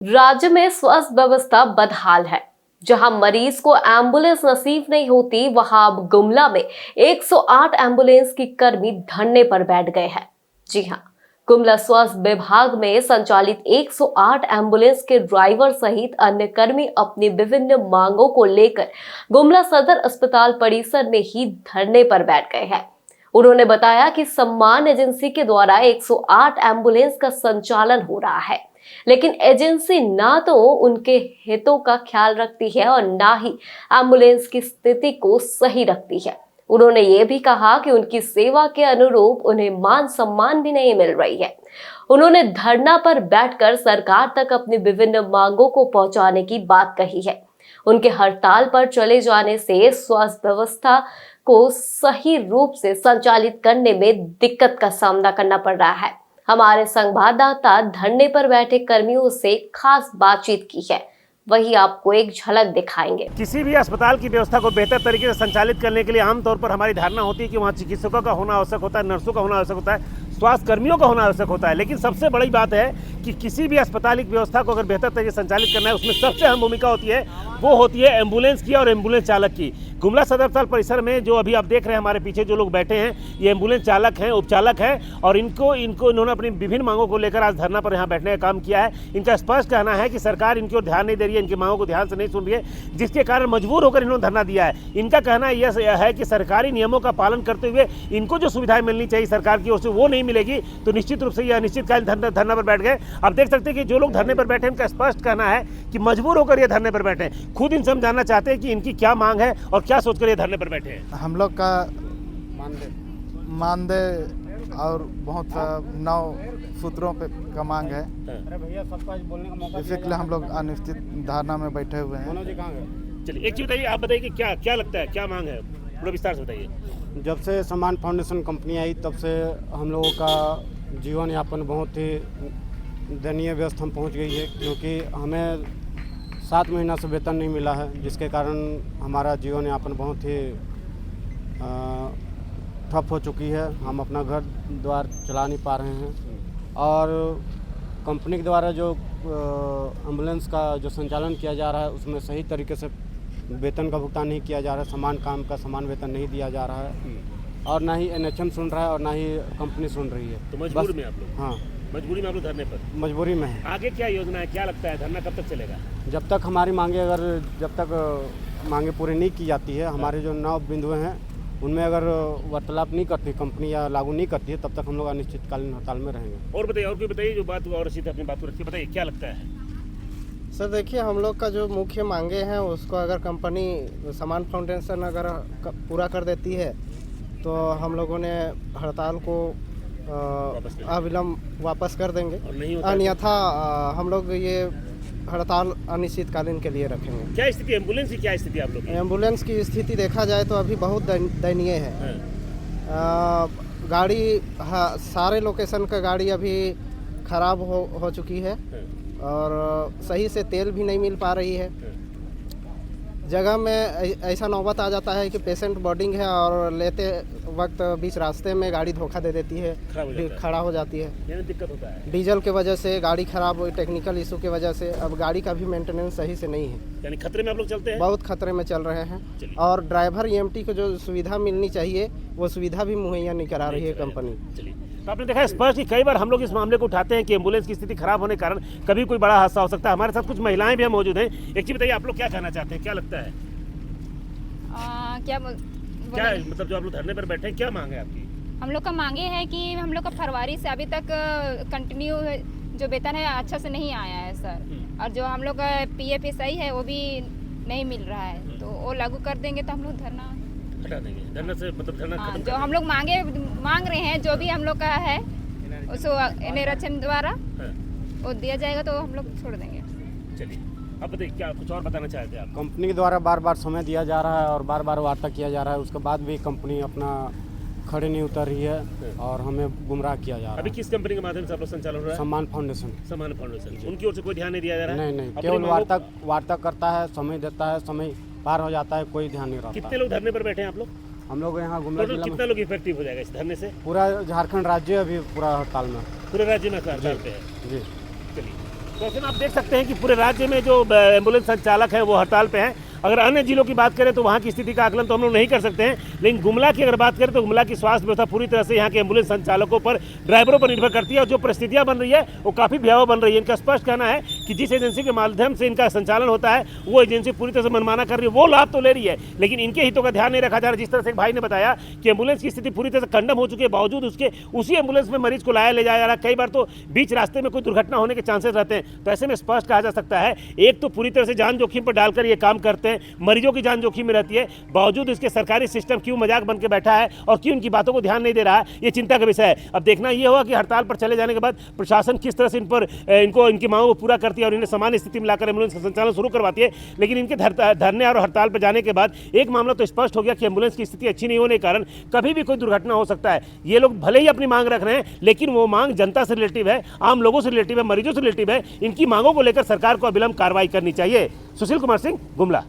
राज्य में स्वास्थ्य व्यवस्था बदहाल है। जहां मरीज को एम्बुलेंस नसीब नहीं होती, वहां अब गुमला में 108 एम्बुलेंस की कर्मी धरने पर बैठ गए हैं। जी हां, गुमला स्वास्थ्य विभाग में संचालित 108 एम्बुलेंस के ड्राइवर सहित अन्य कर्मी अपनी विभिन्न मांगों को लेकर गुमला सदर अस्पताल परिसर में ही धरने पर बैठ गए हैं। उन्होंने बताया कि सम्मान एजेंसी के द्वारा 108 एम्बुलेंस का संचालन हो रहा है, लेकिन एजेंसी ना तो उनके हितों का ख्याल रखती है और ना ही एम्बुलेंस की स्थिति को सही रखती है। उन्होंने ये भी कहा कि उनकी सेवा के अनुरूप उन्हें मान सम्मान भी नहीं मिल रही है। उन्होंने धरना पर बैठकर सरकार तक अपनी विभिन्न मांगों को पहुंचाने की बात कही है। उनके हड़ताल पर चले जाने से स्वास्थ्य व्यवस्था को सही रूप से संचालित करने में दिक्कत का सामना करना पड़ रहा है। हमारे संवाददाता धरने पर बैठे कर्मियों से खास बातचीत की है, वही आपको एक झलक दिखाएंगे। किसी भी अस्पताल की व्यवस्था को बेहतर तरीके से संचालित करने के लिए आमतौर पर हमारी धारणा होती है कि वहाँ चिकित्सकों का होना आवश्यक होता है, नर्सों का होना आवश्यक होता है, स्वास्थ्य कर्मियों का होना आवश्यक होता है। लेकिन सबसे बड़ी बात है कि किसी भी अस्पताल की व्यवस्था को अगर बेहतर तरीके से संचालित करना है, उसमें सबसे अहम भूमिका होती है, वो होती है एम्बुलेंस की और एम्बुलेंस चालक की। गुमला सदर अस्पताल परिसर में जो अभी आप देख रहे हैं, हमारे पीछे जो लोग बैठे हैं, ये एम्बुलेंस चालक हैं, उपचालक हैं, और इन्होंने अपनी विभिन्न मांगों को लेकर आज धरना पर यहाँ बैठने का काम किया है। इनका स्पष्ट कहना है कि सरकार इनकी ओर ध्यान नहीं दे रही है, इनकी मांगों को ध्यान से नहीं सुन रही है, जिसके कारण मजबूर होकर इन्होंने धरना दिया है। इनका कहना यह है कि सरकारी नियमों का पालन करते हुए इनको जो सुविधाएं मिलनी चाहिए सरकार की ओर से, वो नहीं मिलेगी, तो निश्चित रूप से यह अनिश्चितकालीन धरना पर बैठ गए। आप देख सकते हैं कि जो लोग धरने पर बैठे हैं, इनका स्पष्ट कहना है कि मजबूर होकर ये धरने पर बैठे हैं। खुद इनसे हम जानना चाहते हैं कि इनकी क्या मांग है और क्या सोचकर ये धरने पर बैठे हैं। हम लोग का मानदेय और बहुत सा 9 सूत्रों पे का मांग है। बेसिकली हम लोग अनिश्चित धारणा में बैठे हुए हैं। चलिए एक चीज बताइए, आप बताइए कि क्या लगता है, क्या मांग है, थोड़ा विस्तार से बताइए। जब से सम्मान फाउंडेशन कंपनी आई, तब से हम लोगों का जीवन यापन बहुत ही दयनीय व्यवस्था में पहुंच गई है, क्योंकि हमें 7 महीना से वेतन नहीं मिला है, जिसके कारण हमारा जीवन यापन बहुत ही ठप हो चुकी है। हम अपना घर द्वार चला नहीं पा रहे हैं, और कंपनी के द्वारा जो एम्बुलेंस का जो संचालन किया जा रहा है, उसमें सही तरीके से वेतन का भुगतान नहीं किया जा रहा है, समान काम का समान वेतन नहीं दिया जा रहा है, और ना ही NHM सुन रहा है और ना ही कंपनी सुन रही है। तो मजबूरी में आप लोग? हाँ, मजबूरी में आप लोग धरने पर? मजबूरी में है। आगे क्या योजना है, क्या लगता है धरना कब तक चलेगा? जब तक हमारी मांगे जब तक मांगे पूरी नहीं की जाती है, हमारे जो 9 बिंदु हैं, उनमें अगर वार्तालाप नहीं करती कंपनी या लागू नहीं करती है, तब तक हम लोग अनिश्चितकालीन हड़ताल में रहेंगे। और बताइए, और कोई बताइए जो बात और रसीद अपनी बात को रखिए, बताइए क्या लगता है। सर देखिए, हम लोग का जो मुख्य मांगे हैं, उसको अगर कंपनी सम्मान फाउंडेशन अगर पूरा कर देती है, तो हम लोगों ने हड़ताल को अविलंब वापस कर देंगे, अन्यथा हम लोग ये हड़ताल अनिश्चितकालीन के लिए रखेंगे। क्या स्थिति एम्बुलेंस की, क्या स्थिति आप लोग की? एम्बुलेंस की स्थिति देखा जाए तो अभी बहुत दयनीय है। गाड़ी सारे लोकेशन का गाड़ी अभी खराब हो चुकी है, और सही से तेल भी नहीं मिल पा रही है। जगह में ऐसा नौबत आ जाता है कि पेशेंट बोर्डिंग है और लेते वक्त बीच रास्ते में गाड़ी धोखा दे देती है, खड़ा हो जाती है। दिक्कत होता है डीजल के वजह से, गाड़ी खराब, टेक्निकल इशू की वजह से अब गाड़ी का भी मेंटेनेंस सही से नहीं है। यानी खतरे में आप लोग चलते हैं? बहुत खतरे में चल रहे हैं, और ड्राइवर EMT को जो सुविधा मिलनी चाहिए, वो सुविधा भी मुहैया नहीं करा रही है कंपनी। चलिए, तो आपने देखा स्पष्ट कि कई बार हम लोग इस मामले को उठाते हैं कि एम्बुलेंस की स्थिति खराब होने के कारण कभी कोई बड़ा हादसा हो सकता है। हमारे साथ कुछ महिलाएं भी मौजूद हैं। एक चीज बताइए, आप लोग क्या कहना चाहते हैं, क्या लगता है? क्या मतलब जो आप लोग धरने पर बैठे हैं, क्या मांग है आपकी? हम लोग का मांगे है कि हम लोग का फरवरी से अभी तक कंटिन्यू जो वेतन है अच्छा से नहीं आया है सर, और जो हम लोग का PF SI है वो भी नहीं मिल रहा है, तो वो लागू कर देंगे तो हम लोग धरना हटा देंगे। धरना से मतलब धरना हाँ, खत्म जो हम लोग मांग रहे हैं, जो भी हम लोग का है उसको NHM द्वारा वो दिया जाएगा, तो हम लोग छोड़ देंगे। चलिए, अब बताइए क्या कुछ और बताना चाहते हैं आप? कंपनी के द्वारा बार बार समय दिया जा रहा है और बार बार वार्ता किया जा रहा है, उसके बाद भी कंपनी अपना खड़े नहीं उतर रही है और हमें गुमराह किया जा रहा है। अभी किस कंपनी के माध्यम से आप लोग संचालन हो रहा है? सम्मान फाउंडेशन। सम्मान फाउंडेशन, उनकी ओर से कोई ध्यान नहीं दिया जा रहा है? नहीं, केवल वार्ता करता है, समय देता है, समय पार हो जाता है, कोई ध्यान नहीं रखता। कितने लोग धरने पर बैठे हैं आप लोग? हम लोग यहाँ गुमला जिला में कितना लोग इफेक्टिव हो जाएगा इस धरने से? पूरा झारखंड राज्य अभी पूरा हड़ताल में, पूरे राज्य में हड़ताल पे है। जी, चलिए। तो ऐसे में आप देख सकते हैं कि पूरे राज्य में जो एम्बुलेंस संचालक है वो हड़ताल पे हैं। अगर अन्य जिलों की बात करें तो वहाँ की स्थिति का आकलन तो हम लोग नहीं कर सकते हैं, लेकिन गुमला की अगर बात करें तो गुमला की स्वास्थ्य व्यवस्था पूरी तरह से यहाँ के एम्बुलेंस संचालकों पर, ड्राइवरों पर निर्भर करती है और जो परिस्थितियाँ बन रही है वो काफ़ी भयावह बन रही है। इनका स्पष्ट कहना है कि जिस एजेंसी के माध्यम से इनका संचालन होता है वो एजेंसी पूरी तरह से मनमाना कर रही है, वो लाभ तो ले रही है लेकिन इनके हितों का ध्यान नहीं रखा जा रहा। जिस तरह से एक भाई ने बताया कि एम्बुलेंस की स्थिति पूरी तरह से कंडम हो चुकी है, बावजूद उसके उसी एम्बुलेंस में मरीज को लाया ले जाया जा रहा है। कई बार तो बीच रास्ते में कोई दुर्घटना होने के चांसेस रहते हैं। तो ऐसे में स्पष्ट कहा जा सकता है, एक तो पूरी तरह से जान जोखिम पर डालकर ये काम करते हैं, मरीजों की जान जोखिम में रहती है, बावजूद इसके सरकारी सिस्टम क्यों मजाक बन के बैठा है और क्यों इनकी बातों को ध्यान नहीं दे रहा है, ये चिंता का विषय है। अब देखना ये होगा कि हड़ताल पर चले जाने के बाद प्रशासन किस तरह से इनकी मांगों को पूरा करती है और इन्हें सामान्य स्थिति में लाकर एम्बुलेंस का संचालन शुरू करवाती है। लेकिन इनके धरने और हड़ताल पर जाने के बाद एक मामला तो स्पष्ट हो गया कि एम्बुलेंस की स्थिति अच्छी नहीं होने के कारण कभी भी कोई दुर्घटना हो सकता है। ये लोग भले ही अपनी मांग रख रहे हैं लेकिन वो मांग जनता से रिलेटिव है, आम लोगों से रिलेटिव है, मरीजों से रिलेटिव है। इनकी मांगों को लेकर सरकार को अविलंब कार्रवाई करनी चाहिए। सुशील कुमार सिंह, गुमला।